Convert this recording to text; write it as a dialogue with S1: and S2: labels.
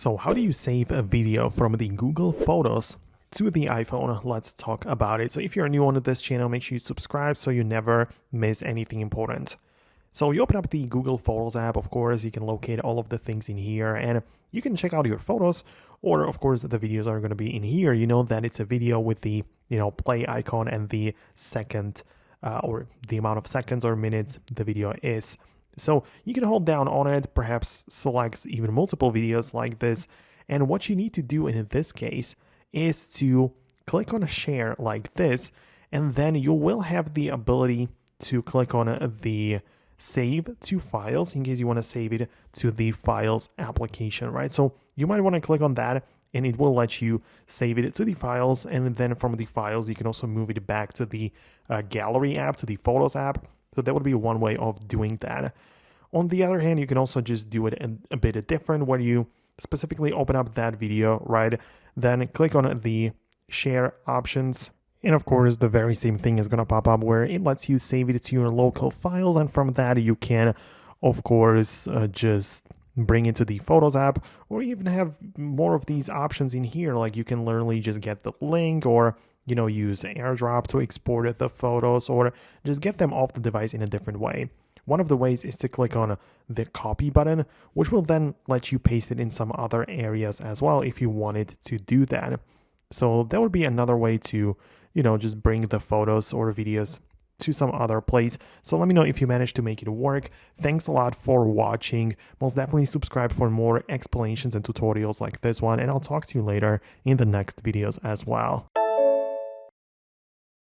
S1: So how do you save a video from the Google Photos to the iPhone? Let's talk about it. So if you're new on this channel, make sure you subscribe so you never miss anything important. So you open up the Google Photos app, of course, you can locate all of the things in here and you can check out your photos, or of course the videos are going to be in here. You know that it's a video with the, play icon and the second or the amount of seconds or minutes the video is. So you can hold down on it, perhaps select even multiple videos like this. And what you need to do in this case is to click on share like this, and then you will have the ability to click on the save to files in case you want to save it to the files application, right? So you might want to click on that and it will let you save it to the files. And then from the files, you can also move it back to the gallery app, to the photos app. So that would be one way of doing that. On the other hand, you can also just do it a bit different, where you specifically open up that video, right? Then click on the share options. And of course, the very same thing is going to pop up where it lets you save it to your local files. And from that, you can, of course, just bring it to the Photos app, or even have more of these options in here. Like you can literally just get the link, or use AirDrop to export the photos, or just get them off the device in a different way. One of the ways is to click on the copy button, which will then let you paste it in some other areas as well if you wanted to do that. So that would be another way to, just bring the photos or videos to some other place. So let me know if you managed to make it work. Thanks a lot for watching. Most definitely subscribe for more explanations and tutorials like this one, and I'll talk to you later in the next videos as well.